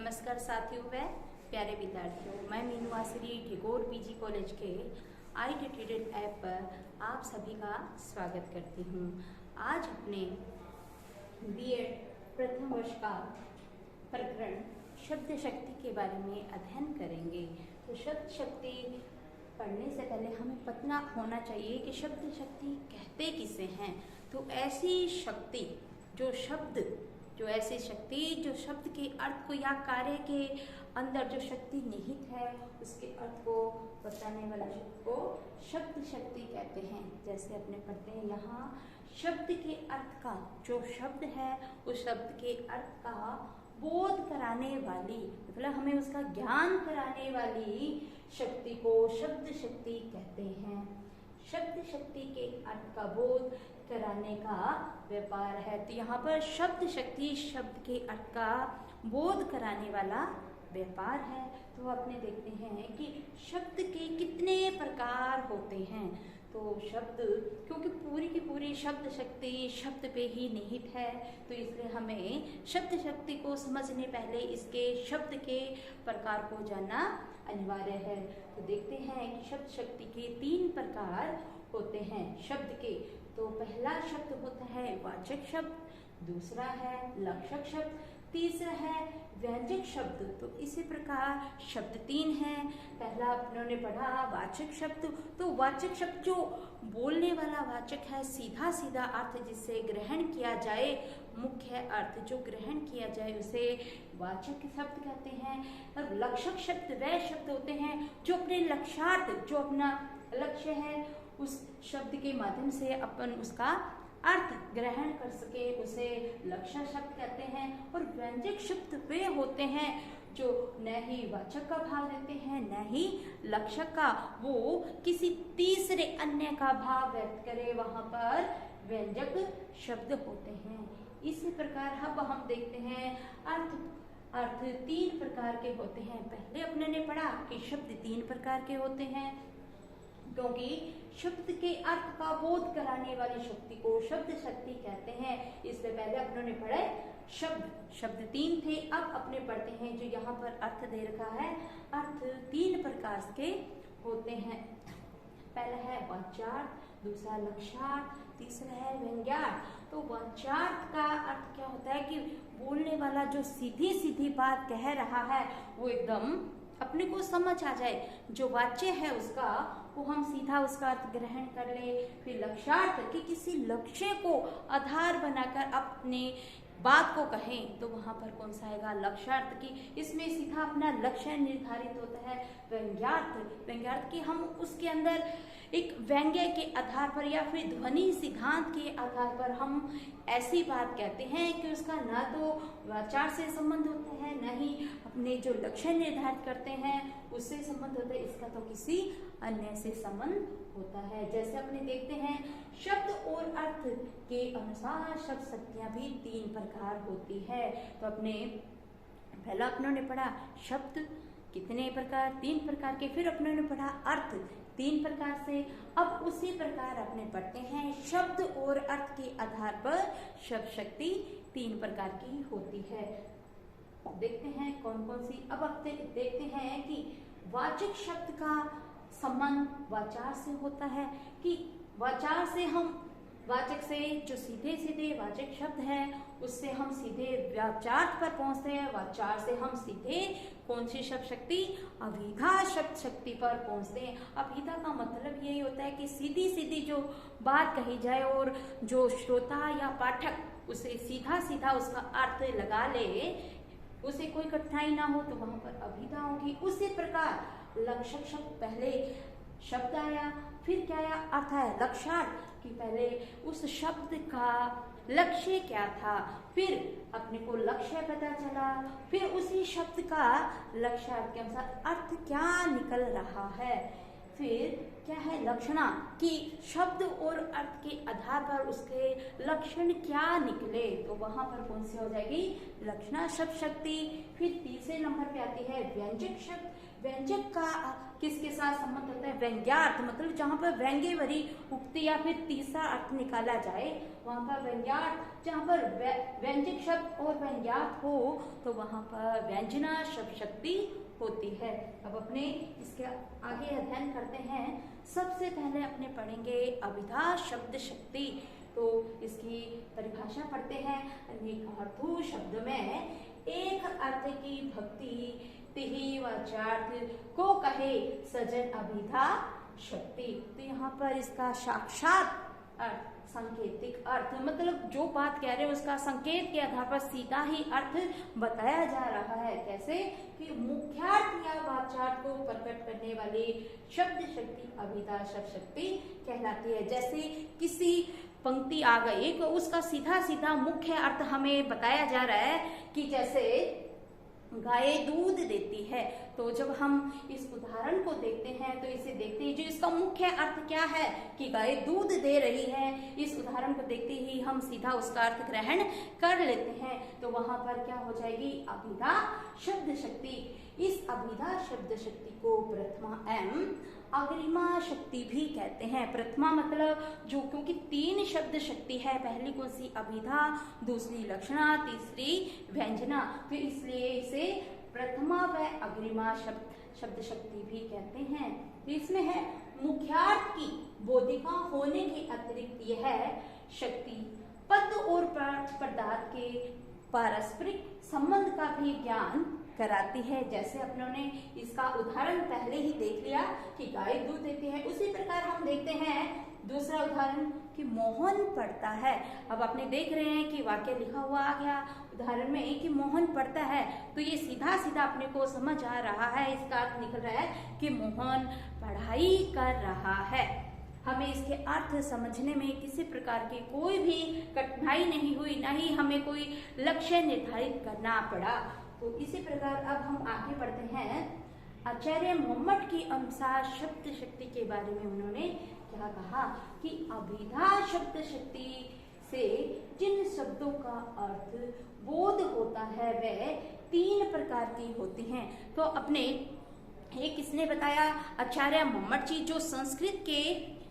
नमस्कार साथियों व प्यारे विद्यार्थियों, मैं मीनू आसरी ठिकोर पीजी कॉलेज के ITTDED ऐप पर आप सभी का स्वागत करती हूँ। आज अपने BEd प्रथम वर्ष का प्रकरण शब्द शक्ति के बारे में अध्ययन करेंगे। तो शब्द शक्ति पढ़ने से पहले हमें पता होना चाहिए कि शब्द शक्ति कहते किसे हैं। तो ऐसी शक्ति जो शब्द के अर्थ को या कार्य के अंदर जो शक्ति निहित है उसके अर्थ को बताने वाले शब्द को शब्द शक्ति कहते हैं। जैसे अपने पढ़ते हैं यहाँ शब्द के अर्थ का जो शब्द है उस शब्द के अर्थ का बोध कराने वाली, मतलब हमें उसका ज्ञान कराने वाली शक्ति को शब्द शक्ति कहते हैं। शब्द शक्ति के अर्थ का बोध कराने का व्यापार है। तो यहाँ पर शब्द शक्ति शब्द के अर्थ का बोध कराने वाला व्यापार है। तो अपने देखते हैं कि शब्द के कितने प्रकार होते हैं। तो शब्द, क्योंकि पूरी की पूरी शब्द शक्ति शब्द पे ही निहित है, तो इसलिए हमें शब्द शक्ति को समझने पहले इसके शब्द के प्रकार को जानना अनिवार्य है। तो देखते हैं कि शब्द शक्ति के 3 प्रकार होते हैं शब्द के। तो पहला शब्द होता है वाचक शब्द, दूसरा है लक्षक शब्द, तीसरा है व्यंजक शब्द। तो इसी प्रकार शब्द 3 हैं। पहला आपने पढ़ा वाचक शब्द। तो वाचक शब्द जो बोलने वाला वाचक है, सीधा सीधा अर्थ जिसे ग्रहण किया जाए, मुख्य अर्थ जो ग्रहण किया जाए उसे वाचक शब्द कहते हैं। और लक्षक शब्द वह शब्द होते हैं जो अपने लक्ष्यार्थ, जो अपना लक्ष्य है, उस शब्द के माध्यम से अपन उसका अर्थ ग्रहण कर सके, उसे लक्षण शब्द कहते हैं। और व्यंजक शब्द वे होते हैं जो न ही वाचक का भाव देते हैं न ही लक्षक का, वो किसी तीसरे अन्य का भाव व्यक्त करे, वहां पर व्यंजक शब्द होते हैं। इसी प्रकार अब हम देखते हैं अर्थ 3 प्रकार के होते हैं। पहले अपने ने पढ़ा कि शब्द 3 प्रकार के होते हैं, क्योंकि शब्द के अर्थ का बोध कराने वाली शक्ति को शब्द शक्ति कहते हैं। इससे पहले अपनों ने पढ़े शब्द 3 थे। अब अपने पढ़ते हैं जो यहाँ पर अर्थ दे रखा है। अर्थ 3 प्रकार के होते हैं। पहला है वाच्यार्थ, दूसरा लक्ष्यार्थ, तीसरा है व्यंग्यार्थ। तो वाच्यार्थ का अर्थ क्या होता है कि बोलने वाला जो सीधी सीधी बात कह रहा है वो एकदम अपने को समझ आ जाए, जो वाच्य है उसका वो हम सीधा उसका अर्थ ग्रहण कर ले। फिर लक्ष्यार्थ कि किसी लक्ष्य को आधार बनाकर अपने बात को कहें, तो वहां पर कौन सा आएगा लक्ष्यार्थ की इसमें सीधा अपना लक्ष्य निर्धारित होता है। व्यंग्यार्थ कि हम उसके अंदर एक व्यंग्य के आधार पर या फिर ध्वनि सिद्धांत के आधार पर हम ऐसी बात कहते हैं कि उसका ना तो वाचार से संबंध होता है न ही अपने जो लक्ष्य निर्धारित करते हैं उससे संबंध होता है, इसका तो किसी अन्य से संबंध होता है। जैसे अपने देखते हैं शब्द और अर्थ के अनुसार शब्द शक्तियां भी 3 प्रकार होती है। तो अपने पहला अपनों ने पढ़ा शब्द कितने प्रकार, 3 प्रकार के। फिर अपनों ने पढ़ा अर्थ 3 प्रकार से। अब उसी प्रकार अपने पढ़ते हैं शब्द और अर्थ के आधार पर शब्द शक्ति 3 प्रकार की होती है। देखते हैं कौन कौन सी। अब देखते हैं कि वाचक शब्द का संबंध वाचार से होता है, कि वाचार से हम वाचक से जो सीधे सीधे वाचक शब्द है उससे हम सीधे वाचार्थ पर पहुंचते हैं। वाचार से हम सीधे कौन सी शब्द शक्ति, अभिधा शब्द शक्ति पर पहुंचते हैं। अभिधा का मतलब यही होता है कि सीधी सीधी जो बात कही जाए और जो श्रोता या पाठक उसे सीधा सीधा उसका अर्थ लगा ले, उसे कोई कठिनाई ना हो, तो वहां पर अभिधा होगी। उसी प्रकार लक्षक शब्द पहले शब्द आया, फिर क्या आया अर्थ आया। लक्ष्यार्थ कि पहले उस शब्द का लक्ष्य क्या था, फिर अपने को लक्ष्य पता चला, फिर उसी शब्द का लक्ष्यार्थ के अनुसार अर्थ क्या निकल रहा है। फिर क्या है लक्षणा कि शब्द और अर्थ के आधार पर उसके लक्षण क्या निकले, तो वहां पर कौन सी हो जाएगी लक्षणा शब्द शक्ति। फिर तीसरे नंबर पे आती है व्यंजक शब्द। व्यंजक का किसके साथ संबंध होता है? व्यंग्यार्थ, मतलब जहाँ पर व्यंग्य भरी उक्ति या फिर तीसरा अर्थ निकाला जाए वहां पर व्यंग्यार्थ। जहाँ पर व्यंजक शब्द और व्यंग्यार्थ हो तो वहां पर व्यंजना शब्द शक्ति होती है। अब अपने इसके आगे अध्ययन करते हैं। सबसे पहले अपने पढ़ेंगे अभिधा शब्द शक्ति। तो इसकी परिभाषा पढ़ते हैं। अनेकार्थों शब्द में एक अर्थ की भक्ति तिहि वाच्यार्थ को कहे सजन अभिधा शक्ति। तो यहाँ पर इसका साक्षात अर्थ, सांकेतिक अर्थ, मतलब जो बात कह रहे हैं उसका संकेत के आधार पर सीधा ही अर्थ बताया जा रहा है। कैसे कि मुख्यार्थ या वाच्यार्थ को प्रकट करने वाली शब्द शक्ति अभिधा शब्द शक्ति कहलाती है। जैसे किसी पंक्ति आ गई तो उसका सीधा सीधा मुख्य अर्थ हमें बताया जा रहा है कि जैसे गाय दूध देती है। तो जब हम इस उदाहरण को देखते हैं तो इसे देखते ही जो इसका मुख्य अर्थ क्या है कि गाय दूध दे रही है, इस उदाहरण को देखते ही हम सीधा उसका अर्थ ग्रहण कर लेते हैं। तो वहां पर क्या हो जाएगी? अभिधा शब्द शक्ति। इस अभिधा शब्द शक्ति को प्रथमा एवं अग्रिमा शक्ति भी कहते हैं। प्रथमा मतलब जो, क्योंकि तीन शब्द शक्ति है, पहली कौन सी? अभिधा, दूसरी लक्षणा, तीसरी व्यंजना, तो इसलिए इसे प्रथमा व अग्रिमा शब्द शक्ति भी कहते हैं। तो इसमें है मुख्यार्थ की बोधिका होने के अतिरिक्त यह शक्ति पद और पदार्थ के पारस्परिक संबंध का भी ज्ञान कराती है। जैसे अपनों इसका उदाहरण पहले ही देख लिया कि गाय दूध देती है, उसी प्रकार हम देखते हैं दूसरा उदाहरण कि मोहन पढ़ता है। अब आपने देख रहे हैं कि वाक्य लिखा हुआ आ गया उदाहरण में कि मोहन पढ़ता है, तो ये सीधा सीधा अपने को समझ आ रहा है, इसका अर्थ निकल रहा है कि मोहन पढ़ाई कर रहा है। हमें इसके अर्थ समझने में किसी प्रकार की कोई भी कठिनाई नहीं हुई, ना ही हमें कोई लक्ष्य निर्धारित करना पड़ा। तो इसी प्रकार अब हम आगे बढ़ते हैं। आचार्य मोहम्मद के अनुसार शब्द शक्ति के बारे में उन्होंने क्या कहा कि अभिधा शब्द शक्ति से जिन शब्दों का अर्थ बोध होता है वह तीन प्रकार की होती हैं। तो अपने एक किसने बताया? आचार्य मोहम्मद जी, जो संस्कृत के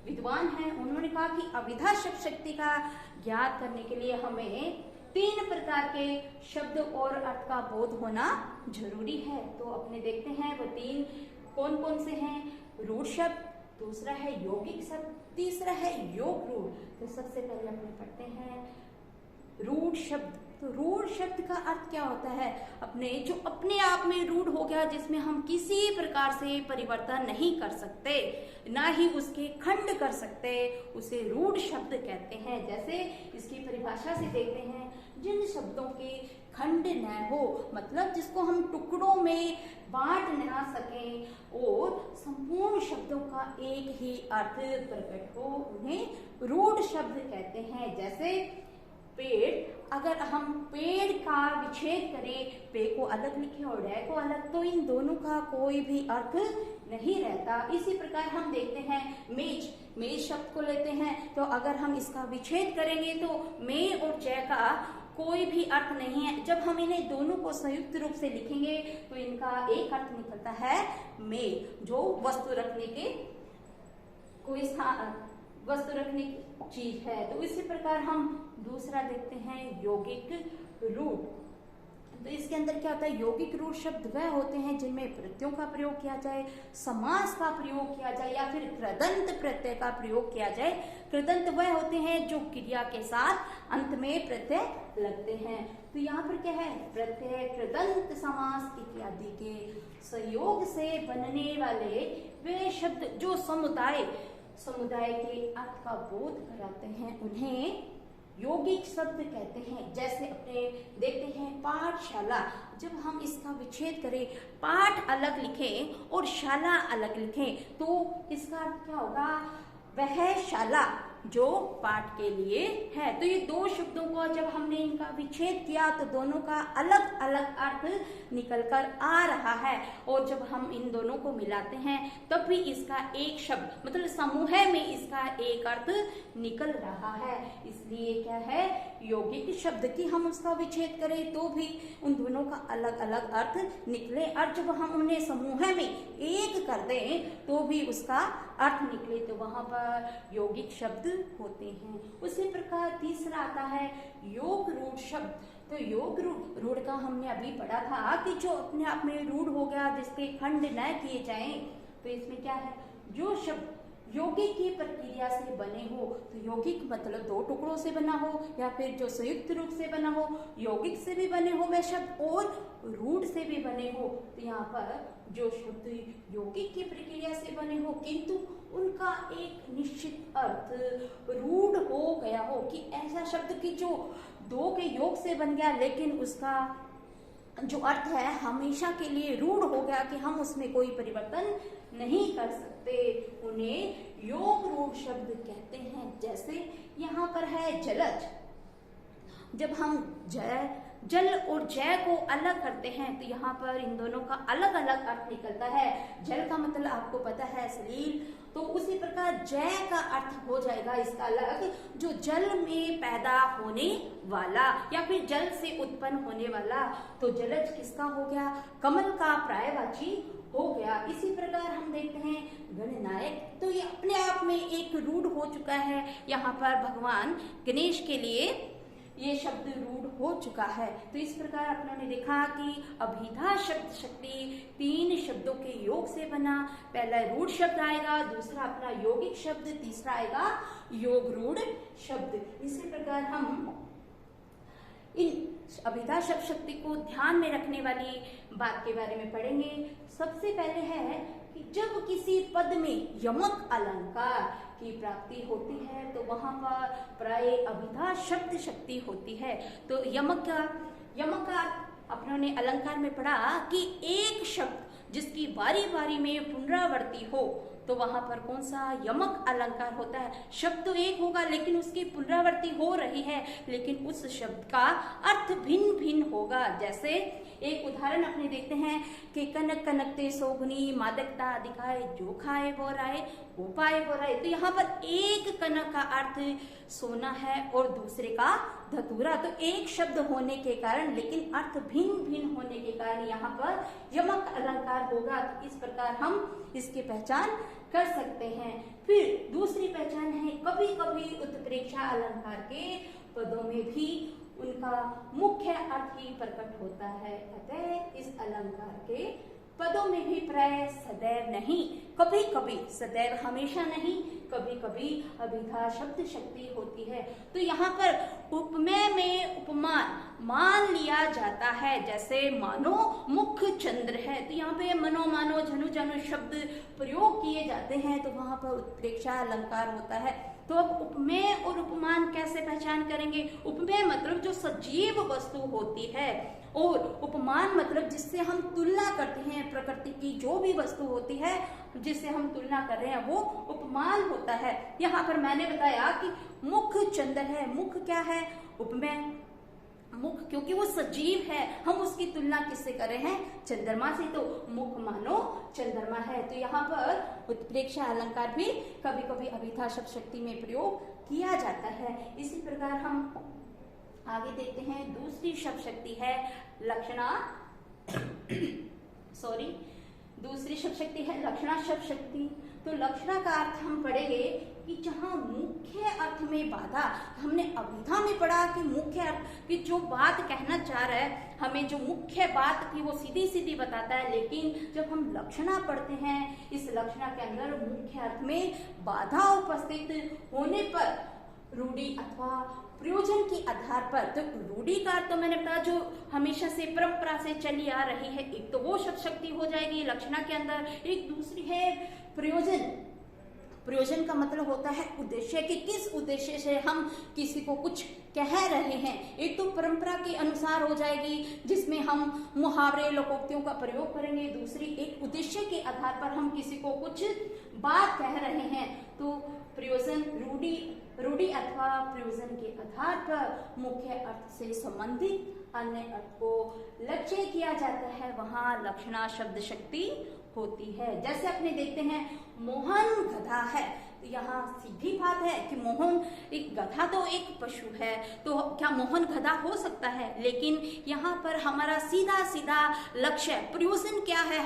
विद्वान हैं, उन्होंने कहा कि अभिधा शब्द शक्ति का ज्ञात करने के लिए हमें तीन प्रकार के शब्द और अर्थ का बोध होना जरूरी है। तो अपने देखते हैं वो तीन कौन कौन से हैं। रूढ़ शब्द, दूसरा है यौगिक शब्द, तीसरा है योग रूढ़। तो सबसे पहले अपने पढ़ते हैं रूढ़ शब्द। तो रूढ़ शब्द का अर्थ क्या होता है? अपने जो अपने आप में रूढ़ हो गया, जिसमें हम किसी प्रकार से परिवर्तन नहीं कर सकते, ना ही उसके खंड कर सकते, उसे रूढ़ शब्द कहते हैं। जैसे इसकी परिभाषा से देखते हैं, जिन शब्दों के खंड न हो, मतलब जिसको हम टुकड़ों में बांट ना सकें और संपूर्ण शब्दों का एक ही अर्थ प्रकट हो, उन्हें रूढ़ शब्द कहते हैं। जैसे पेड़, अगर हम पेड़ का विच्छेद करें, पे को अलग लिखें और डे को अलग, तो इन दोनों का कोई भी अर्थ नहीं रहता। इसी प्रकार हम देखते हैं मेज, मेज शब्द को लेते हैं, तो अगर हम इसका विच्छेद करेंगे तो मे और जय का कोई भी अर्थ नहीं है। जब हम इन्हें दोनों को संयुक्त रूप से लिखेंगे तो इनका एक अर्थ निकलता है मे, जो वस्तु रखने के कोई स्थान, वस्तु रखने की चीज है। तो इसी प्रकार हम दूसरा देखते हैं यौगिक रूढ़। तो इसके अंदर क्या होता है? यौगिक रूढ़ शब्द वह होते हैं जिनमें प्रत्ययों का प्रयोग किया जाए, समास का प्रयोग किया जाए या फिर कृदंत प्रत्यय का प्रयोग किया जाए। कृदंत वह होते हैं जो क्रिया के साथ अंत में प्रत्यय लगते हैं। तो यहाँ पर क्या है? प्रत्यय, कृदंत, समास इत्यादि के संयोग से बनने वाले वे शब्द जो समुदाय के अर्थ का बोध कराते हैं, उन्हें यौगिक शब्द कहते हैं। जैसे अपने देखते हैं पाठशाला, जब हम इसका विच्छेद करें, पाठ अलग लिखें और शाला अलग लिखें, तो इसका अर्थ क्या होगा? वह शाला, जो पाठ के लिए है। तो ये दो शब्दों को जब हमने इनका विच्छेद किया तो दोनों का अलग अलग अर्थ निकल कर आ रहा है, और जब हम इन दोनों को मिलाते हैं तब भी इसका एक शब्द मतलब समूह में इसका एक अर्थ निकल रहा है। इसलिए क्या है, यौगिक शब्द की हम उसका विच्छेद करें तो भी उन दोनों का अलग अलग अर्थ निकले, और जब हम उन्हें समूह में एक कर दें तो भी उसका अर्थ निकले, तो वहां पर यौगिक शब्द होते हैं। उसी प्रकार तीसरा आता है योग रूढ़ शब्द। तो योग रूढ़ का हमने अभी पढ़ा था कि जो अपने आप में रूढ़ हो गया, जिसके खंड न किए जाएं, तो इसमें क्या है, जो शब्द यौगिक की प्रक्रिया से बने हो, तो यौगिक मतलब दो टुकड़ों से बना हो या फिर जो संयुक्त रूप से बना हो, यौगिक से भी बने हो वह शब्द और रूढ़ से भी बने हो। तो यहाँ पर जो शब्द यौगिक की प्रक्रिया से बने हो किंतु उनका एक निश्चित अर्थ रूढ़ हो गया हो, कि ऐसा शब्द की जो दो के योग से बन गया लेकिन उसका जो अर्थ है हमेशा के लिए रूढ़ हो गया, कि हम उसमें कोई परिवर्तन नहीं कर सकते, उन्हें योग रूढ़ शब्द कहते हैं। जैसे यहाँ पर है जलज। जब हम जल और जय को अलग करते हैं तो यहाँ पर इन दोनों का अलग अलग अर्थ निकलता है। जल का मतलब आपको पता है सलील, तो उसी प्रकार जय का अर्थ हो जाएगा इसका अलग, जो जल में पैदा होने वाला या फिर जल से उत्पन्न होने वाला। तो जलज किसका हो गया, कमल का पर्यायवाची हो गया। इसी प्रकार हम देखते हैं गणनायक, तो ये अपने आप में एक रूढ़ हो चुका है। यहाँ पर भगवान गणेश के लिए ये शब्द रूढ़ हो चुका है। तो इस प्रकार अपनों ने देखा कि अभिधा शब्द शक्ति 3 शब्दों के योग से बना। पहला रूढ़ शब्द आएगा, दूसरा अपना यौगिक शब्द, तीसरा आएगा योग रूढ़ शब्द। इसी प्रकार हम इन अभिधा शब्द शक्ति को ध्यान में रखने वाली बात के बारे में पढ़ेंगे। सबसे पहले है कि जब किसी पद में यमक अलंकार की प्राप्ति होती है तो वहां पर प्राय अभिधा शब्द शक्ति होती है। तो यमक का अपनों ने अलंकार में पढ़ा कि एक शब्द जिसकी बारी बारी में पुनरावृत्ति हो तो वहां पर कौन सा यमक अलंकार होता है। शब्द तो एक होगा लेकिन उसकी पुनरावृत्ति हो रही है, लेकिन उस शब्द का अर्थ भिन्न भिन्न होगा। जैसे एक उदाहरण अपने देखते हैं कि कनक कनकते सोगुनी मादकता दिखाए, जो खाए वो राय, वो पाए वो राय। तो यहाँ पर एक कनक का अर्थ सोना है और दूसरे का धतूरा, तो एक शब्द होने के कारण लेकिन अर्थ भिन्न भिन्न होने के कारण यहाँ पर यमक अलंकार होगा। तो इस प्रकार हम इसकी पहचान कर सकते हैं। फिर दूसरी पहचान है, कभी कभी उत्प्रेक्षा अलंकार के पदों में भी उनका मुख्य अर्थ ही प्रकट होता है। अतः इस अलंकार के पदों में भी प्राय सदैव नहीं, कभी कभी, सदैव हमेशा नहीं, कभी कभी अभिधा शब्द शक्ति होती है। तो यहाँ पर उपमेय में उपमान मान लिया जाता है। जैसे मानो मुख चंद्र है, तो यहाँ पे मनो मानो झनु झनु शब्द प्रयोग किए जाते हैं, तो वहां पर उत्प्रेक्षा अलंकार होता है। तो अब उपमेय और उपमान कैसे पहचान करेंगे। उपमेय मतलब जो सजीव वस्तु होती है, और उपमान मतलब जिससे हम तुलना करते हैं, प्रकृति की जो भी वस्तु होती है जिससे हम तुलना कर रहे हैं वो उपमान होता है। यहाँ पर मैंने बताया कि मुख चंद्र है, मुख क्या है, उपमेय मुख, क्योंकि वो सजीव है, हम उसकी तुलना किससे कर रहे हैं, चंद्रमा से, तो मुख मानो चंद्रमा है। तो यहाँ पर उत्प्रेक्षा अलंकार भी कभी कभी अभिधा शब्द शक्ति में प्रयोग किया जाता है। इसी प्रकार हम आगे देखते हैं, दूसरी शब्द शक्ति है लक्षणा दूसरी शब्द शक्ति है लक्षणा शब्द शक्ति। तो लक्षणा का अर्थ हम पढ़ेंगे कि जहाँ मुख्य अर्थ में बाधा, हमने अभिधा में पढ़ा कि मुख्य अर्थ की जो बात कहना चाह रहा है, हमें जो मुख्य बात थी वो सीधी सीधी बताता है, लेकिन जब हम लक्षणा पढ़ते हैं इस लक्षणा के अंदर मुख्य अर्थ में बाधा उपस्थित होने पर रूढ़ी अथवा प्रयोजन के आधार पर, तो रूढ़ी का अर्थ तो मैंने बताया जो हमेशा से परंपरा से चली आ रही है, एक तो वो शब्द शक्ति हो जाएगी लक्षणा के अंदर, एक दूसरी है प्रयोजन। प्रयोजन का मतलब होता है उद्देश्य, कि किस उद्देश्य से हम किसी को कुछ कह रहे हैं। एक तो परंपरा के अनुसार हो जाएगी जिसमें हम मुहावरे लोकोक्तियों का प्रयोग करेंगे, दूसरी एक उद्देश्य के आधार पर हम किसी को कुछ बात कह रहे हैं। तो प्रयोजन रूढ़ी रूढ़ि अथवा प्रयोजन के आधार पर मुख्य अर्थ से संबंधित अन्य अर्थ को लक्ष्य किया जाता है, वहां लक्षणा शब्द शक्ति होती है। जैसे अपने देखते हैं मोहन गधा है, तो यहाँ सीधी बात है कि मोहन एक गधा तो एक पशु है, तो क्या मोहन गधा हो सकता है, लेकिन यहाँ पर हमारा सीधा सीधा लक्ष्य प्रयोजन क्या है,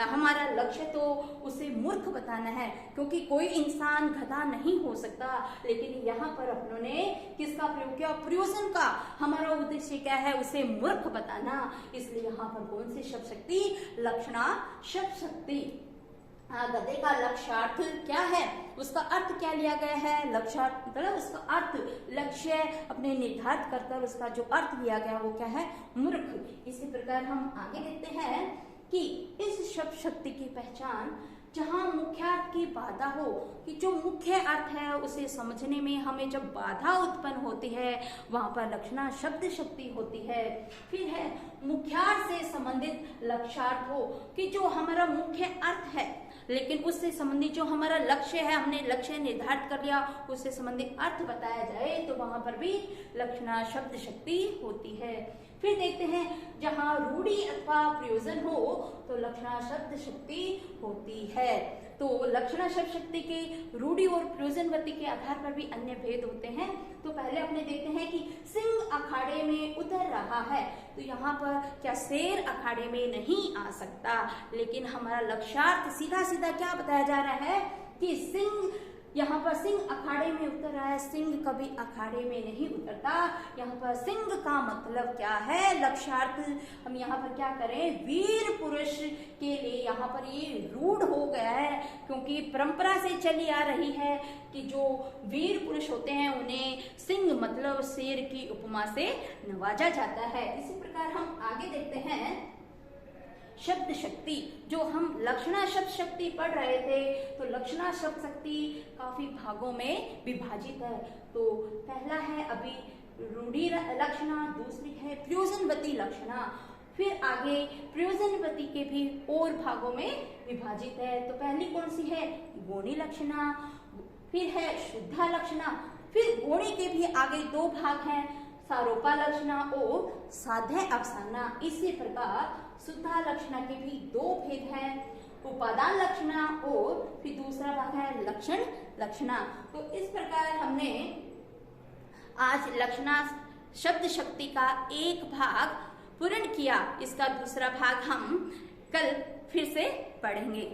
हमारा लक्ष्य तो उसे मूर्ख बताना है, क्योंकि कोई इंसान गधा नहीं हो सकता। लेकिन यहाँ पर अपनों ने किसका प्रयोग किया, प्रयोजन का। हमारा उद्देश्य क्या है, उसे मूर्ख बताना, इसलिए यहाँ पर कौन सी शब्द शक्ति, लक्षणा शब्द शक्ति। गधे का लक्ष्यार्थ क्या है, उसका अर्थ क्या लिया गया है, लक्ष्यार्थ मतलब उसका अर्थ, लक्ष्य अपने निर्धारित कर उसका जो अर्थ लिया गया वो क्या है, मूर्ख। इसी प्रकार हम आगे देखते हैं कि इस शब्द शक्ति की पहचान जहाँ मुख्यार्थ की बाधा हो, कि जो मुख्य अर्थ है उसे समझने में हमें जब बाधा उत्पन्न होती है वहां पर लक्षणा शब्द शक्ति होती है। फिर है मुख्यार्थ से संबंधित लक्ष्यार्थ हो, कि जो हमारा मुख्य अर्थ है लेकिन उससे संबंधित जो हमारा लक्ष्य है, हमने लक्ष्य निर्धारित कर लिया, उससे संबंधित अर्थ बताया जाए तो वहां पर भी लक्षणा शब्द शक्ति होती है। फिर देखते हैं जहां रूढ़ि अथवा प्रयोजन हो तो लक्षणा शब्द शक्ति होती है। तो लक्षणा शब्द शक्ति के रूढ़ि और प्रयोजनवती के आधार पर भी अन्य भेद होते हैं। तो पहले अपने देखते हैं कि सिंह अखाड़े में उतर रहा है, तो यहाँ पर क्या शेर अखाड़े में नहीं आ सकता, लेकिन हमारा लक्ष्यार्थ सीधा सीधा क्या बताया जा रहा है कि सिंह, यहाँ पर सिंह अखाड़े में उतर रहा है, सिंह कभी अखाड़े में नहीं उतरता। यहाँ पर सिंह का मतलब क्या है, लक्ष्यार्थ हम यहाँ पर क्या करें, वीर पुरुष के लिए यहाँ पर ये रूढ़ हो गया है, क्योंकि परंपरा से चली आ रही है कि जो वीर पुरुष होते हैं उन्हें सिंह मतलब शेर की उपमा से नवाजा जाता है। इसी प्रकार हम आगे देखते हैं शब्द शक्ति। जो हम लक्षणा शब्द शक्ति पढ़ रहे थे, तो लक्षणा शब्द शक्ति काफी भागों में विभाजित है। तो पहला है अभी रूढ़ि लक्षणा, दूसरी है प्रयोजनवती लक्षणा, फिर आगे प्रयोजनवती के भी और भागों में विभाजित है। तो पहली कौन सी है, गोणी लक्षणा, फिर है शुद्धा लक्षणा, फिर गोणी के भी आगे दो भाग हैं, सारोपा लक्षणा और साध्य अवसाना। इसी प्रकार शुद्धा लक्षणा के भी दो भेद हैं, उपादान लक्षणा और फिर दूसरा भाग है लक्षण लक्षणा। तो इस प्रकार हमने आज लक्षणा शब्द शक्ति का एक भाग पूर्ण किया, इसका दूसरा भाग हम कल फिर से पढ़ेंगे।